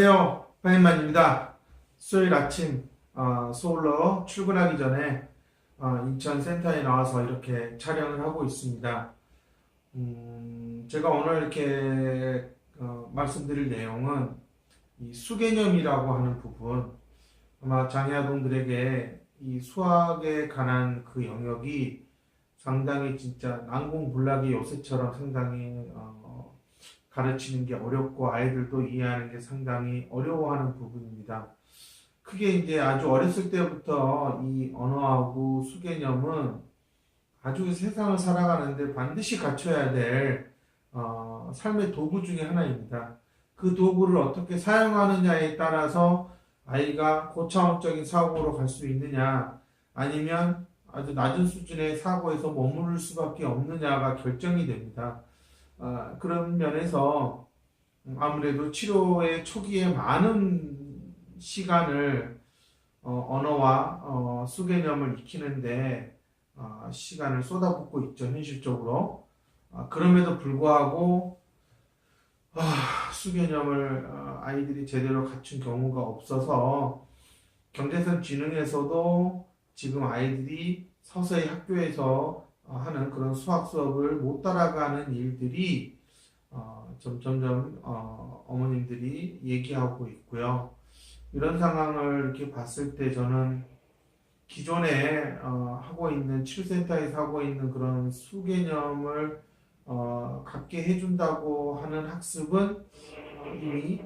안녕하세요. 파인만입니다. 수요일 아침 서울로 출근하기 전에 인천 센터에 나와서 이렇게 촬영을 하고 있습니다. 제가 오늘 이렇게 말씀드릴 내용은 이 수개념이라고 하는 부분, 아마 장애아동들에게 이 수학에 관한 그 영역이 상당히 진짜 난공불락의 요새처럼 상당히 가르치는 게 어렵고 아이들도 이해하는 게 상당히 어려워하는 부분입니다. 크게 이제 아주 어렸을 때부터 이 언어하고 수개념은 아주 세상을 살아가는데 반드시 갖춰야 될 삶의 도구 중에 하나입니다. 그 도구를 어떻게 사용하느냐에 따라서 아이가 고차원적인 사고로 갈 수 있느냐, 아니면 아주 낮은 수준의 사고에서 머무를 수밖에 없느냐가 결정이 됩니다. 그런 면에서 아무래도 치료의 초기에 많은 시간을 언어와 수개념을 익히는데 시간을 쏟아붓고 있죠, 현실적으로. 그럼에도 불구하고 수개념을 아이들이 제대로 갖춘 경우가 없어서 경제선 지능에서도 지금 아이들이 서서히 학교에서 하는 그런 수학 수업을 못 따라가는 일들이 점점점 어머님들이 얘기하고 있고요. 이런 상황을 이렇게 봤을 때 저는 기존에 하고 있는 치료센터에서 하고 있는 그런 수개념을 갖게 해준다고 하는 학습은 이미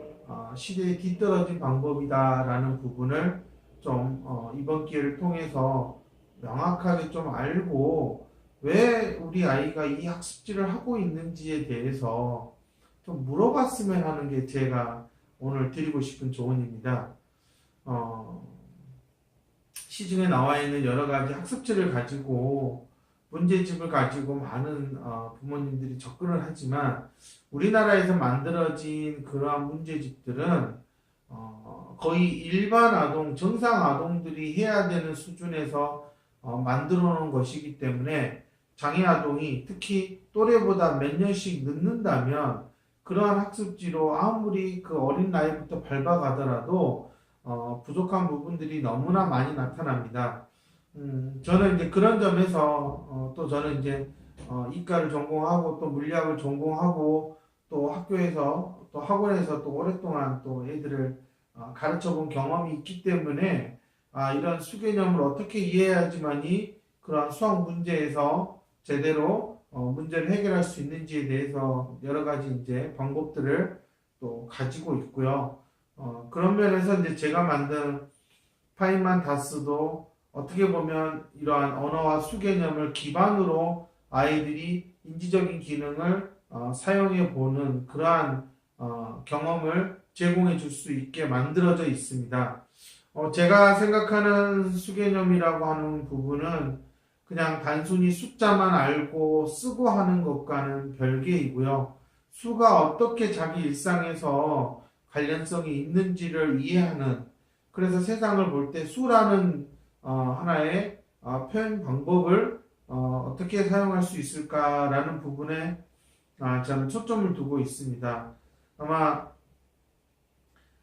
시대에 뒤떨어진 방법이다라는 부분을 좀 이번 기회를 통해서 명확하게 좀 알고 왜 우리 아이가 이 학습지를 하고 있는지에 대해서 좀 물어봤으면 하는 게 제가 오늘 드리고 싶은 조언입니다. 시중에 나와 있는 여러 가지 학습지를 가지고 문제집을 가지고 많은 부모님들이 접근을 하지만 우리나라에서 만들어진 그러한 문제집들은 거의 일반 아동, 정상 아동들이 해야 되는 수준에서 만들어 놓은 것이기 때문에 장애 아동이 특히 또래보다 몇 년씩 늦는다면 그러한 학습지로 아무리 그 어린 나이부터 밟아가더라도 부족한 부분들이 너무나 많이 나타납니다. 저는 이제 그런 점에서 또 저는 이제 이과를 전공하고 또 물리학을 전공하고 또 학교에서 또 학원에서 또 오랫동안 또 애들을 가르쳐 본 경험이 있기 때문에 이런 수개념을 어떻게 이해해야지만이 그런 수학 문제에서 제대로 문제를 해결할 수 있는지에 대해서 여러 가지 이제 방법들을 또 가지고 있고요. 그런 면에서 이제 제가 만든 파인만 다스도 어떻게 보면 이러한 언어와 수개념을 기반으로 아이들이 인지적인 기능을 사용해 보는 그러한 경험을 제공해 줄 수 있게 만들어져 있습니다. 제가 생각하는 수개념이라고 하는 부분은 그냥 단순히 숫자만 알고 쓰고 하는 것과는 별개이고요. 수가 어떻게 자기 일상에서 관련성이 있는지를 이해하는, 그래서 세상을 볼 때 수라는 하나의 표현 방법을 어떻게 사용할 수 있을까라는 부분에 저는 초점을 두고 있습니다. 아마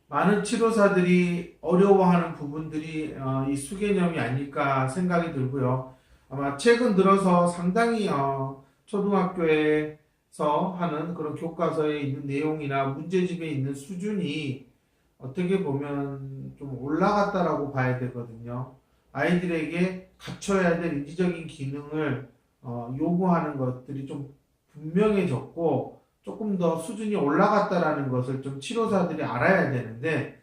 많은 치료사들이 어려워하는 부분들이 이 수개념이 아닐까 생각이 들고요. 아마 최근 들어서 상당히 초등학교에서 하는 그런 교과서에 있는 내용이나 문제집에 있는 수준이 어떻게 보면 좀 올라갔다라고 봐야 되거든요. 아이들에게 갖춰야 될 인지적인 기능을 요구하는 것들이 좀 분명해졌고 조금 더 수준이 올라갔다라는 것을 좀 치료사들이 알아야 되는데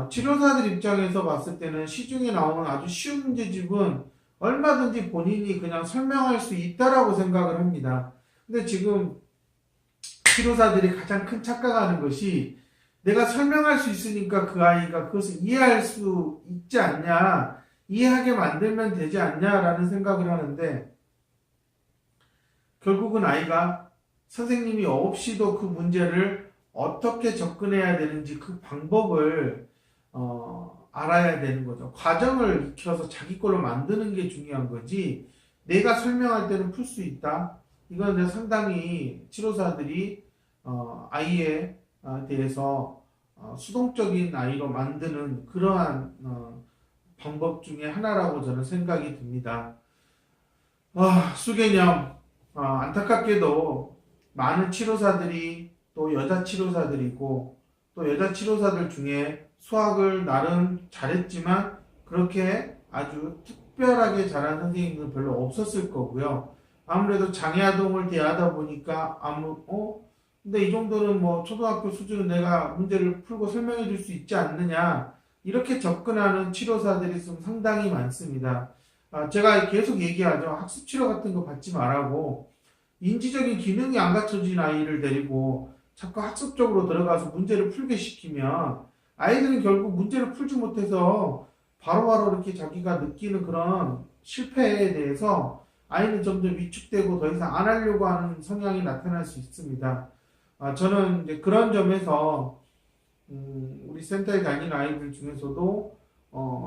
치료사들 입장에서 봤을 때는 시중에 나오는 아주 쉬운 문제집은 얼마든지 본인이 그냥 설명할 수 있다라고 생각을 합니다. 근데 지금 치료사들이 가장 큰 착각하는 것이 내가 설명할 수 있으니까 그 아이가 그것을 이해할 수 있지 않냐, 이해하게 만들면 되지 않냐라는 생각을 하는데 결국은 아이가 선생님이 없이도 그 문제를 어떻게 접근해야 되는지 그 방법을 알아야 되는 거죠. 과정을 익혀서 자기 걸로 만드는 게 중요한 거지 내가 설명할 때는 풀 수 있다. 이건 상당히 치료사들이 아이에 대해서 수동적인 아이로 만드는 그러한 방법 중에 하나라고 저는 생각이 듭니다. 수개념, 안타깝게도 많은 치료사들이 또 여자 치료사들이고 또 여자 치료사들 중에 수학을 나름 잘했지만 그렇게 아주 특별하게 잘한 선생님은 별로 없었을 거고요. 아무래도 장애아동을 대하다 보니까 근데 이 정도는 뭐 초등학교 수준은 내가 문제를 풀고 설명해 줄 수 있지 않느냐 이렇게 접근하는 치료사들이 좀 상당히 많습니다. 제가 계속 얘기하죠. 학습 치료 같은 거 받지 말라고. 인지적인 기능이 안 갖춰진 아이를 데리고 자꾸 학습적으로 들어가서 문제를 풀게 시키면 아이들은 결국 문제를 풀지 못해서 바로바로 이렇게 자기가 느끼는 그런 실패에 대해서 아이는 점점 위축되고 더 이상 안 하려고 하는 성향이 나타날 수 있습니다. 저는 이제 그런 점에서 우리 센터에 다니는 아이들 중에서도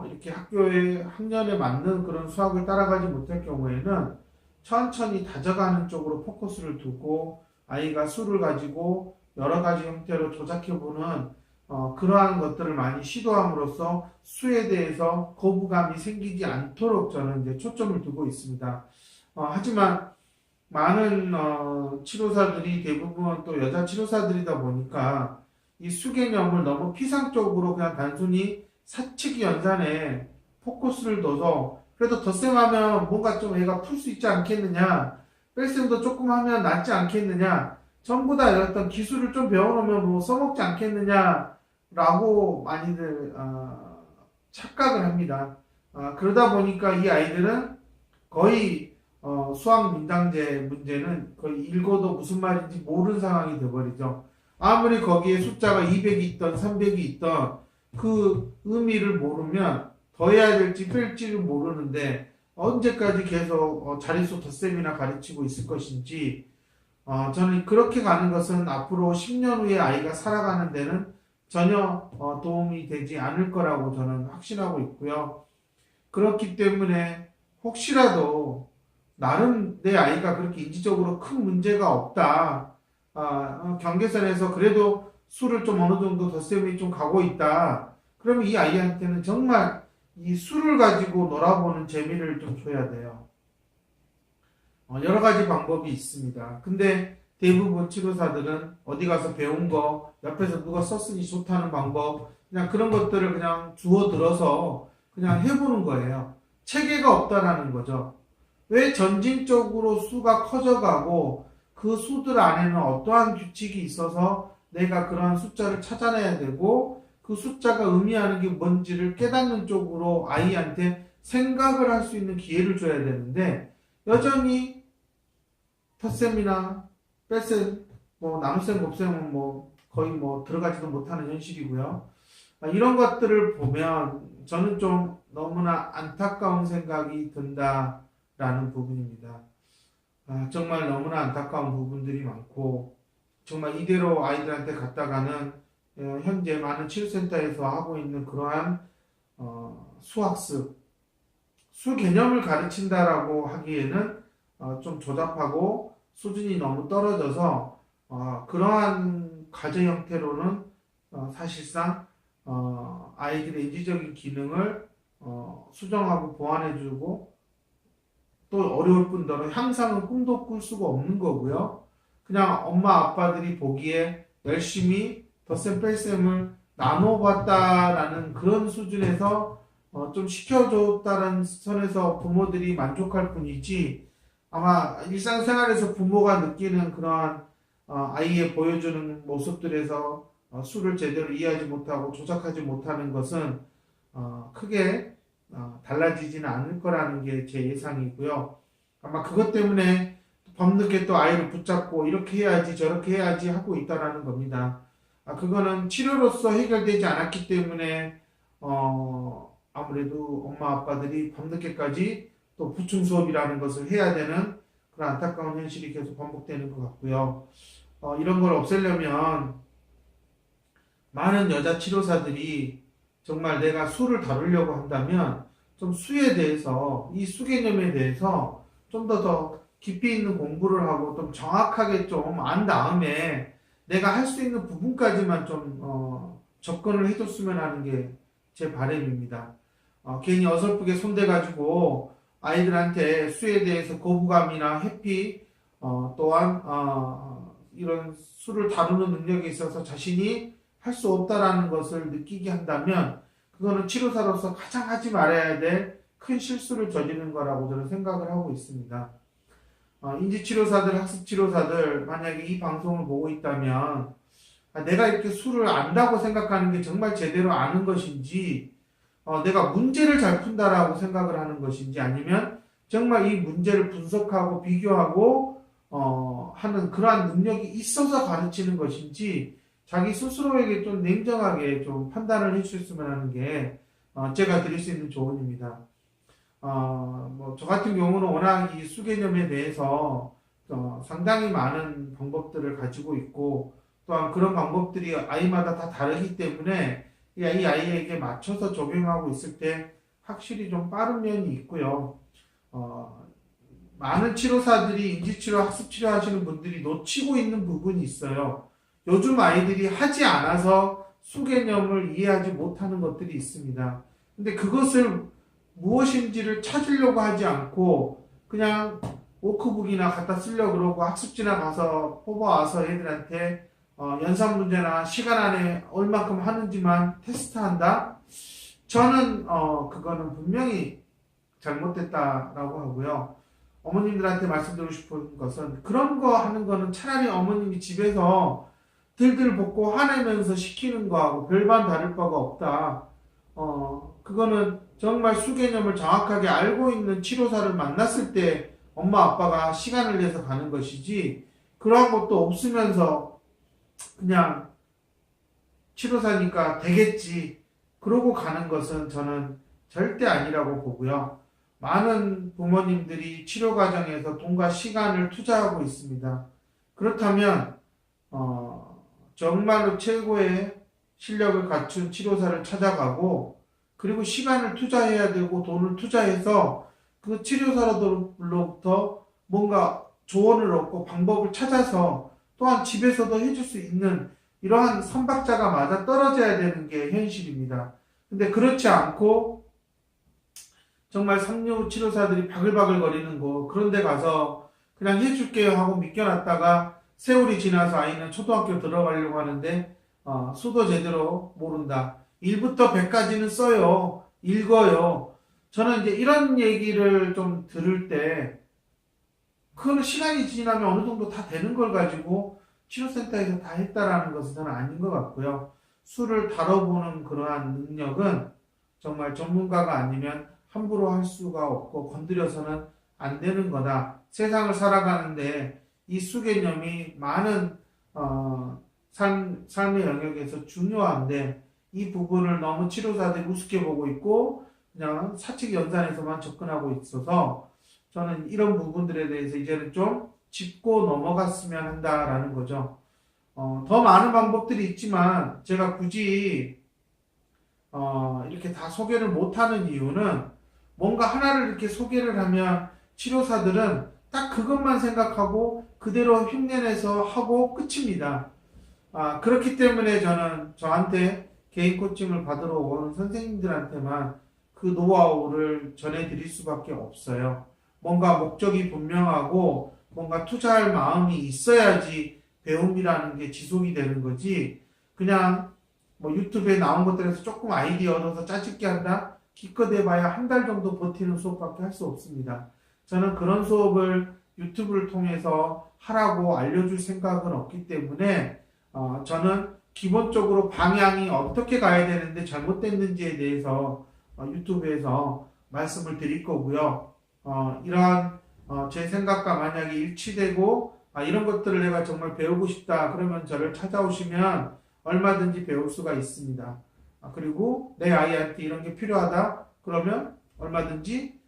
이렇게 학교의 학년에 맞는 그런 수학을 따라가지 못할 경우에는 천천히 다져가는 쪽으로 포커스를 두고 아이가 수를 가지고 여러 가지 형태로 조작해보는 그러한 것들을 많이 시도함으로써 수에 대해서 거부감이 생기지 않도록 저는 이제 초점을 두고 있습니다. 하지만 많은 치료사들이 대부분 또 여자 치료사들이다 보니까 이 수 개념을 너무 피상적으로 그냥 단순히 사칙 연산에 포커스를 둬서 그래도 덧셈 하면 뭔가 좀 애가 풀 수 있지 않겠느냐, 뺄셈도 조금 하면 낫지 않겠느냐, 전부 다 어떤 기술을 좀 배워놓으면 뭐 써먹지 않겠느냐라고 많이들 착각을 합니다. 그러다 보니까 이 아이들은 거의 수학 민당제 문제는 거의 읽어도 무슨 말인지 모르는 상황이 되어버리죠. 아무리 거기에 숫자가 200이 있던 300이 있던 그 의미를 모르면 더해야 될지 뺄지를 모르는데 언제까지 계속 자릿수 덧셈이나 가르치고 있을 것인지 저는 그렇게 가는 것은 앞으로 10년 후에 아이가 살아가는 데는 전혀 도움이 되지 않을 거라고 저는 확신하고 있고요. 그렇기 때문에 혹시라도 나름 내 아이가 그렇게 인지적으로 큰 문제가 없다. 경계선에서 그래도 수를 좀 어느 정도 덧셈이 좀 가고 있다. 그러면 이 아이한테는 정말 이 수를 가지고 놀아보는 재미를 좀 줘야 돼요. 여러 가지 방법이 있습니다. 근데 대부분 치료사들은 어디 가서 배운 거, 옆에서 누가 썼으니 좋다는 방법, 그냥 그런 것들을 그냥 주워 들어서 그냥 해보는 거예요. 체계가 없다라는 거죠. 왜 점진적으로 수가 커져가고 그 수들 안에는 어떠한 규칙이 있어서 내가 그러한 숫자를 찾아내야 되고 그 숫자가 의미하는 게 뭔지를 깨닫는 쪽으로 아이한테 생각을 할 수 있는 기회를 줘야 되는데 여전히 덧셈이나 뺄셈, 나눗셈, 곱셈은 거의 들어가지도 못하는 현실이고요. 이런 것들을 보면 저는 좀 너무나 안타까운 생각이 든다라는 부분입니다. 정말 너무나 안타까운 부분들이 많고 정말 이대로 아이들한테 갖다가는 현재 많은 치료센터에서 하고 있는 그러한 수학습, 수 개념을 가르친다라고 하기에는 좀 조잡하고 수준이 너무 떨어져서 그러한 과제 형태로는 사실상 아이들의 인지적인 기능을 수정하고 보완해주고 또 어려울 뿐더러 향상은 꿈도 꿀 수가 없는 거고요. 그냥 엄마 아빠들이 보기에 열심히 덧셈 뺄셈을 나눠봤다라는 그런 수준에서 좀 시켜줬다는 선에서 부모들이 만족할 뿐이지 아마 일상생활에서 부모가 느끼는 그러한 아이의 보여주는 모습들에서 수를 제대로 이해하지 못하고 조작하지 못하는 것은 크게 달라지지는 않을 거라는 게 제 예상이고요. 아마 그것 때문에 밤늦게 또 아이를 붙잡고 이렇게 해야지 저렇게 해야지 하고 있다라는 겁니다. 그거는 치료로서 해결되지 않았기 때문에 아무래도 엄마 아빠들이 밤늦게까지 또 부충 수업이라는 것을 해야 되는 그런 안타까운 현실이 계속 반복되는 것 같고요. 이런 걸 없애려면 많은 여자 치료사들이 정말 내가 수를 다루려고 한다면 좀 수에 대해서 이 수 개념에 대해서 좀 더 깊이 있는 공부를 하고 좀 정확하게 좀 안 다음에 내가 할 수 있는 부분까지만 좀 접근을 해줬으면 하는 게 제 바람입니다. 괜히 어설프게 손대가지고 아이들한테 수에 대해서 거부감이나 회피, 또한 이런 수를 다루는 능력에 있어서 자신이 할 수 없다라는 것을 느끼게 한다면 그거는 치료사로서 가장 하지 말아야 될 큰 실수를 저지른 거라고 저는 생각을 하고 있습니다. 인지치료사들, 학습치료사들 만약에 이 방송을 보고 있다면 내가 이렇게 수를 안다고 생각하는 게 정말 제대로 아는 것인지 내가 문제를 잘 푼다라고 생각을 하는 것인지 아니면 정말 이 문제를 분석하고 비교하고 하는 그러한 능력이 있어서 가르치는 것인지 자기 스스로에게 좀 냉정하게 좀 판단을 해주셨으면 하는 게 제가 드릴 수 있는 조언입니다. 저 같은 경우는 워낙 이 수개념에 대해서 상당히 많은 방법들을 가지고 있고 또한 그런 방법들이 아이마다 다 다르기 때문에 이 아이에게 맞춰서 적용하고 있을 때 확실히 좀 빠른 면이 있고요. 많은 치료사들이 인지치료, 학습치료 하시는 분들이 놓치고 있는 부분이 있어요. 요즘 아이들이 하지 않아서 수개념을 이해하지 못하는 것들이 있습니다. 근데 그것을 무엇인지를 찾으려고 하지 않고 그냥 워크북이나 갖다 쓰려고 그러고 학습지나 가서 뽑아와서 애들한테 연산 문제나 시간 안에 얼마큼 하는지만 테스트한다? 저는 그거는 분명히 잘못됐다라고 하고요. 어머님들한테 말씀드리고 싶은 것은 그런 거 하는 거는 차라리 어머님이 집에서 들들 볶고 화내면서 시키는 거하고 별반 다를 바가 없다. 그거는 정말 수개념을 정확하게 알고 있는 치료사를 만났을 때 엄마 아빠가 시간을 내서 가는 것이지 그러한 것도 없으면서 그냥 치료사니까 되겠지 그러고 가는 것은 저는 절대 아니라고 보고요. 많은 부모님들이 치료 과정에서 돈과 시간을 투자하고 있습니다. 그렇다면 정말로 최고의 실력을 갖춘 치료사를 찾아가고 그리고 시간을 투자해야 되고 돈을 투자해서 그 치료사로부터 뭔가 조언을 얻고 방법을 찾아서 또한 집에서도 해줄 수 있는 이러한 선박자가 맞아 떨어져야 되는 게 현실입니다. 근데 그렇지 않고 정말 삼류 치료사들이 바글바글 거리는 거 그런 데 가서 그냥 해줄게요 하고 맡겨놨다가 세월이 지나서 아이는 초등학교 들어가려고 하는데 수도 제대로 모른다. 1부터 100까지는 써요. 읽어요. 저는 이제 이런 얘기를 좀 들을 때 그거는 시간이 지나면 어느 정도 다 되는 걸 가지고 치료센터에서 다 했다라는 것은 저는 아닌 것 같고요. 수를 다뤄보는 그러한 능력은 정말 전문가가 아니면 함부로 할 수가 없고 건드려서는 안 되는 거다. 세상을 살아가는데 이 수개념이 많은 삶의 영역에서 중요한데 이 부분을 너무 치료사들이 우습게 보고 있고 그냥 사측 연산에서만 접근하고 있어서 저는 이런 부분들에 대해서 이제는 좀 짚고 넘어갔으면 한다라는 거죠. 더 많은 방법들이 있지만 제가 굳이 이렇게 다 소개를 못하는 이유는 뭔가 하나를 이렇게 소개를 하면 치료사들은 딱 그것만 생각하고 그대로 흉내내서 하고 끝입니다. 그렇기 때문에 저는 저한테 개인 코칭을 받으러 오는 선생님들한테만 그 노하우를 전해드릴 수밖에 없어요. 뭔가 목적이 분명하고 뭔가 투자할 마음이 있어야지 배움이라는 게 지속이 되는 거지 그냥 뭐 유튜브에 나온 것들에서 조금 아이디어 얻어서 짜집기 한다? 기껏 해봐야 한 달 정도 버티는 수업밖에 할 수 없습니다. 저는 그런 수업을 유튜브를 통해서 하라고 알려줄 생각은 없기 때문에 저는 기본적으로 방향이 어떻게 가야 되는데 잘못됐는지에 대해서 유튜브에서 말씀을 드릴 거고요. 이러한 제 생각과 만약에 일치되고 이런 것들을 내가 정말 배우고 싶다 그러면 저를 찾아오시면 얼마든지 배울 수가 있습니다. 그리고 내 아이한테 이런 게 필요하다 그러면 얼마든지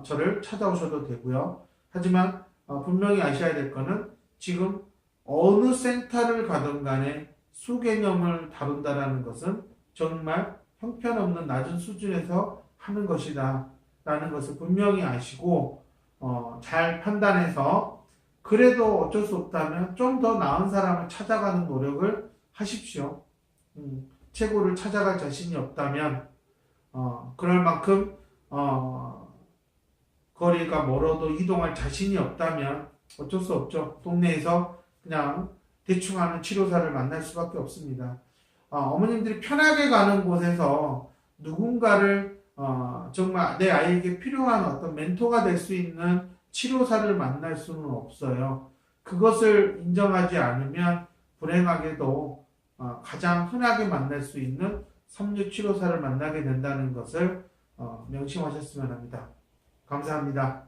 저를 찾아오셔도 되고요. 하지만 분명히 아셔야 될 거는 지금 어느 센터를 가든 간에 수개념을 다룬다라는 것은 정말 형편없는 낮은 수준에서 하는 것이다 라는 것을 분명히 아시고 잘 판단해서 그래도 어쩔 수 없다면 좀 더 나은 사람을 찾아가는 노력을 하십시오. 최고를 찾아갈 자신이 없다면 그럴 만큼 거리가 멀어도 이동할 자신이 없다면 어쩔 수 없죠. 동네에서 그냥 대충 하는 치료사를 만날 수밖에 없습니다. 어머님들이 편하게 가는 곳에서 누군가를 정말 내 아이에게 필요한 어떤 멘토가 될 수 있는 치료사를 만날 수는 없어요. 그것을 인정하지 않으면 불행하게도 가장 흔하게 만날 수 있는 삼류 치료사를 만나게 된다는 것을 명심하셨으면 합니다. 감사합니다.